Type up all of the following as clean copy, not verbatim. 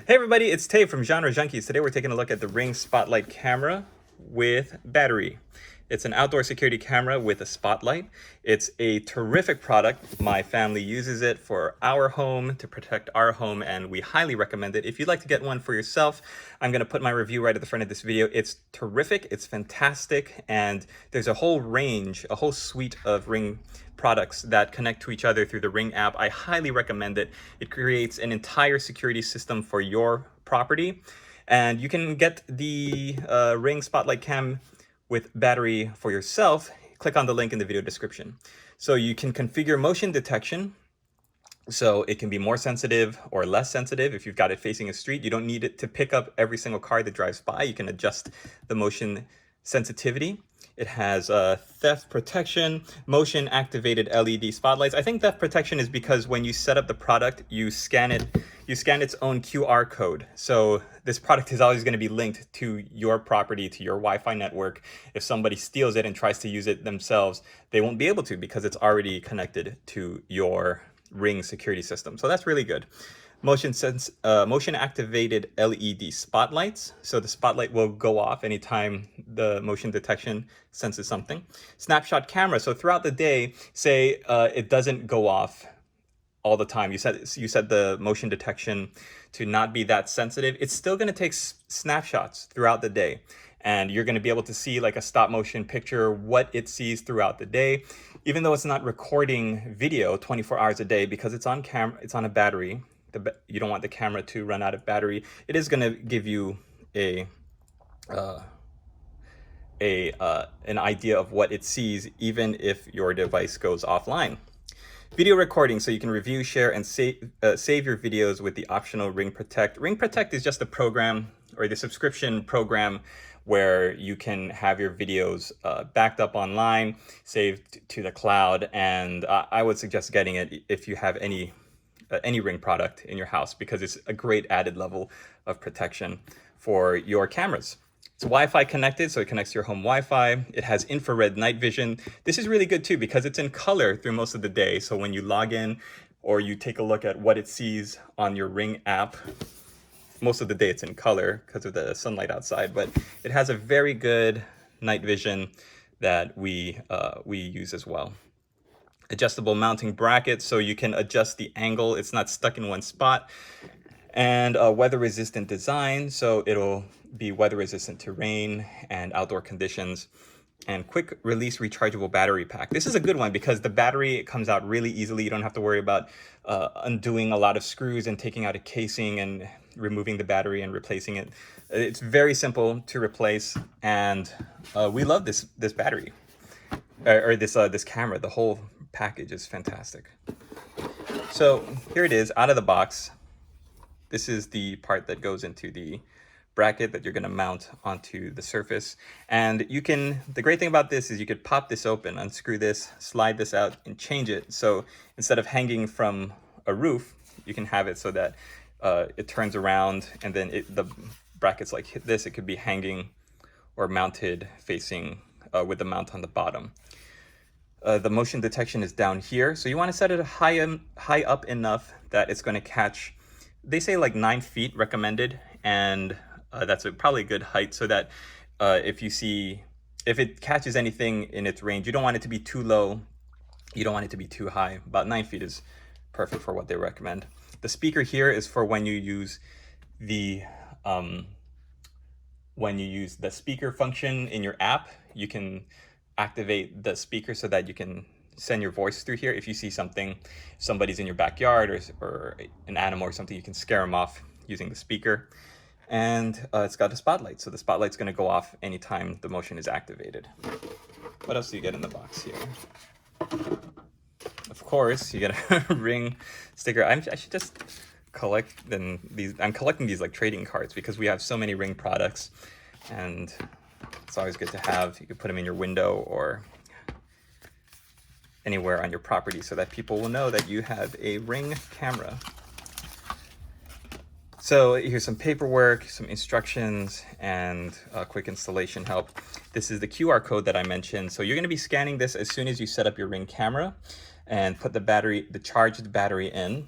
Hey everybody, it's Tay from Genre Junkies. Today we're taking a look at the Ring Spotlight camera with battery. It's an outdoor security camera with a spotlight. It's a terrific product. My family uses it for our home, to protect our home, and we highly recommend it. If you'd like to get one for yourself, I'm going to put my review right at the front of this video. It's terrific, it's fantastic, and there's a whole range, a whole suite of Ring products that connect to each other through the Ring app. I highly recommend it. It creates an entire security system for your property, and you can get the Ring Spotlight Cam with battery for yourself. Click on the link in the video description. So you can configure motion detection, so it can be more sensitive or less sensitive. If you've got it facing a street, you don't need it to pick up every single car that drives by. You can adjust the motion sensitivity. It has theft protection, motion activated LED spotlights. I think theft protection is because when you set up the product, you scan its own QR code. So this product is always going to be linked to your property, to your Wi-Fi network. If somebody steals it and tries to use it themselves, they won't be able to because it's already connected to your Ring security system. So that's really good. Motion activated LED spotlights. So the spotlight will go off anytime the motion detection senses something. Snapshot camera. So throughout the day, say it doesn't go off all the time. You set the motion detection to not be that sensitive. It's still going to take snapshots throughout the day. And you're going to be able to see like a stop motion picture, what it sees throughout the day, even though it's not recording video 24 hours a day because it's on camera, it's on a battery. You don't want the camera to run out of battery. It is going to give you an idea of what it sees, even if your device goes offline. Video recording, so you can review, share, and save your videos with the optional Ring Protect. Ring Protect is just a program, or the subscription program, where you can have your videos backed up online, saved to the cloud, and I would suggest getting it if you have any Ring product in your house, because it's a great added level of protection for your cameras. It's Wi-Fi connected, so it connects to your home Wi-Fi. It has infrared night vision. This is really good too because it's in color through most of the day. So when you log in or you take a look at what it sees on your Ring app, most of the day it's in color because of the sunlight outside, but it has a very good night vision that we use as well. Adjustable mounting bracket, so you can adjust the angle. It's not stuck in one spot. And weather resistant design, so it'll be weather resistant to rain and outdoor conditions. And quick release rechargeable battery pack. This is a good one because the battery comes out really easily. You don't have to worry about undoing a lot of screws and taking out a casing and removing the battery and replacing it. It's very simple to replace, and we love this battery or this camera. The whole package is fantastic. So here it is out of the box. This is the part that goes into the bracket that you're going to mount onto the surface. And the great thing about this is you could pop this open, unscrew this, slide this out, and change it. So instead of hanging from a roof, you can have it so that it turns around, and then the brackets like this, it could be hanging or mounted facing with the mount on the bottom. The motion detection is down here. So you want to set it high up enough that it's going to catch, they say like 9 feet recommended, and that's probably a good height, so that if it catches anything in its range, you don't want it to be too low, you don't want it to be too high. About 9 feet is perfect for what they recommend. The speaker here is for when you use the speaker function in your app. You can activate the speaker so that you can send your voice through here. If you see somebody's in your backyard or an animal or something, you can scare them off using the speaker. And it's got a spotlight, so the spotlight's going to go off anytime the motion is activated. What else do you get in the box here? Of course, you get a Ring sticker. I should just collect these. I'm collecting these like trading cards because we have so many Ring products, and it's always good to have. You can put them in your window or anywhere on your property so that people will know that you have a Ring camera. So here's some paperwork, some instructions, and a quick installation help. This is the QR code that I mentioned. So you're going to be scanning this as soon as you set up your Ring camera and put the charged battery in.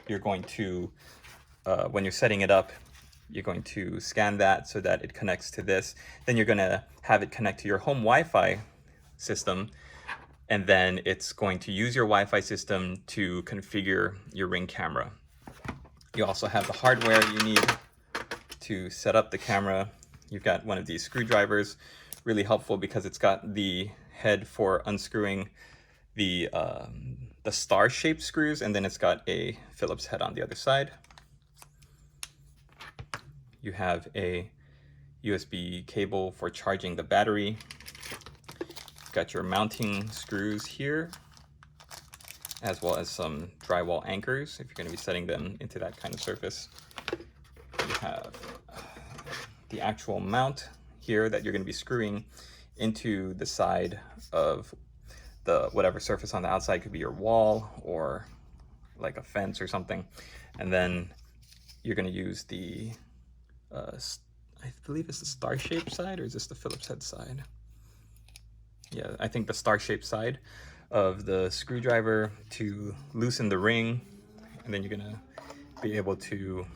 You're going to when you're setting it up, you're going to scan that so that it connects to this. Then you're going to have it connect to your home Wi-Fi system, and then it's going to use your Wi-Fi system to configure your Ring camera. You also have the hardware you need to set up the camera. You've got one of these screwdrivers, really helpful because it's got the head for unscrewing the star-shaped screws, and then it's got a Phillips head on the other side. You have a USB cable for charging the battery. You've got your mounting screws here, as well as some drywall anchors if you're going to be setting them into that kind of surface. You have the actual mount here that you're going to be screwing into the side of the whatever surface on the outside. Could be your wall or like a fence or something. And then you're going to use the I believe it's the star-shaped side, or is this the Phillips head side? Yeah, I think the star-shaped side of the screwdriver to loosen the ring, and then you're gonna be able to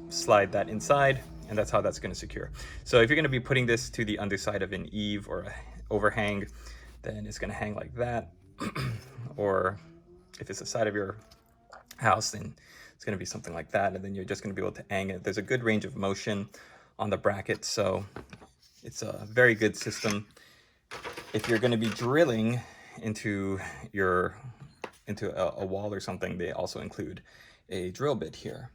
slide that inside, and that's how that's gonna secure. So if you're gonna be putting this to the underside of an eave or a overhang, then it's gonna hang like that. Or if it's the side of your house, then it's going to be something like that, and then you're just going to be able to hang it. There's a good range of motion on the bracket, so it's a very good system. If you're going to be drilling into a wall or something, they also include a drill bit here.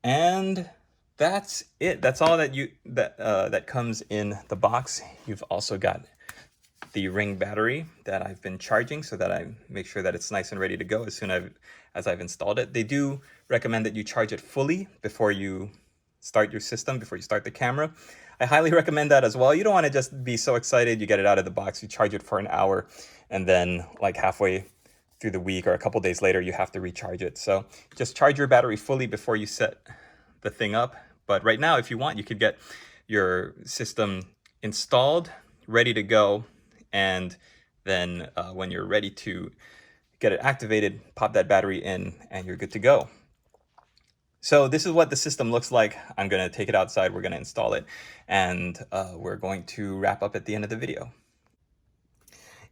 And that's it. That's all that comes in the box. You've also got the Ring battery that I've been charging so that I make sure that it's nice and ready to go as soon as I've installed it. They do recommend that you charge it fully before you start your system, before you start the camera. I highly recommend that as well. You don't want to just be so excited, you get it out of the box, you charge it for an hour, and then like halfway through the week or a couple days later, you have to recharge it. So just charge your battery fully before you set the thing up. But right now, if you want, you could get your system installed, ready to go, and then when you're ready to get it activated, pop that battery in and you're good to go. So this is what the system looks like. I'm going to take it outside, we're going to install it, and we're going to wrap up at the end of the video.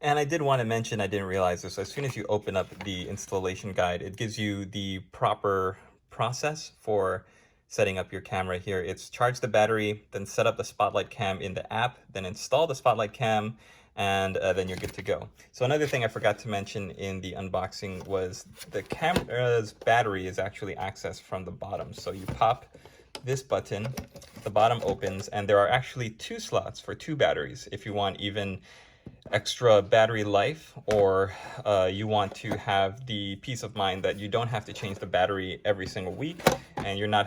And I did want to mention, I didn't realize this, as soon as you open up the installation guide, it gives you the proper process for setting up your camera here. It's charge the battery, then set up the Spotlight Cam in the app, then install the Spotlight Cam, and then you're good to go. So another thing I forgot to mention in the unboxing was the camera's battery is actually accessed from the bottom. So you pop this button, the bottom opens, and there are actually 2 slots for 2 batteries if you want even extra battery life, or you want to have the peace of mind that you don't have to change the battery every single week, and you don't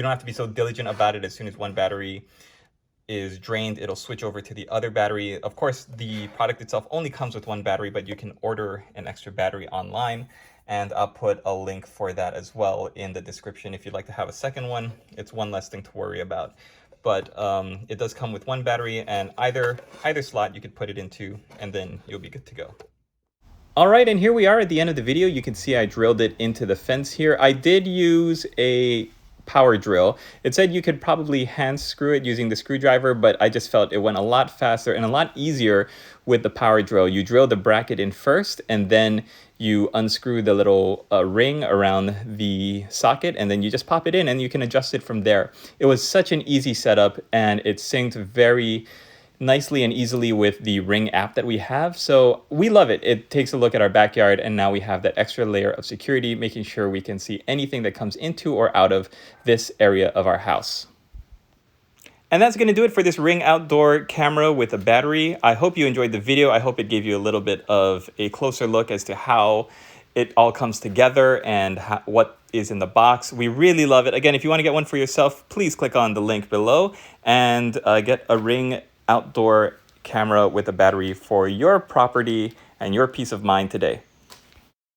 have to be so diligent about it. As soon as one battery is drained, it'll switch over to the other battery. Of course, the product itself only comes with 1 battery, but you can order an extra battery online, and I'll put a link for that as well in the description if you'd like to have a second one. It's one less thing to worry about. But it does come with 1 battery, and either slot you could put it into, and then you'll be good to go. All right, and here we are at the end of the video. You can see I drilled it into the fence here. I did use a power drill. It said you could probably hand screw it using the screwdriver, but I just felt it went a lot faster and a lot easier with the power drill. You drill the bracket in first, and then you unscrew the little ring around the socket, and then you just pop it in and you can adjust it from there. It was such an easy setup, and it synced very nicely and easily with the Ring app that we have. So we love it. It takes a look at our backyard, and now we have that extra layer of security, making sure we can see anything that comes into or out of this area of our house. And that's going to do it for this Ring outdoor camera with a battery. I hope you enjoyed the video. I hope it gave you a little bit of a closer look as to how it all comes together and what is in the box. We really love it. Again, if you want to get one for yourself, please click on the link below and get a Ring outdoor camera with a battery for your property and your peace of mind today.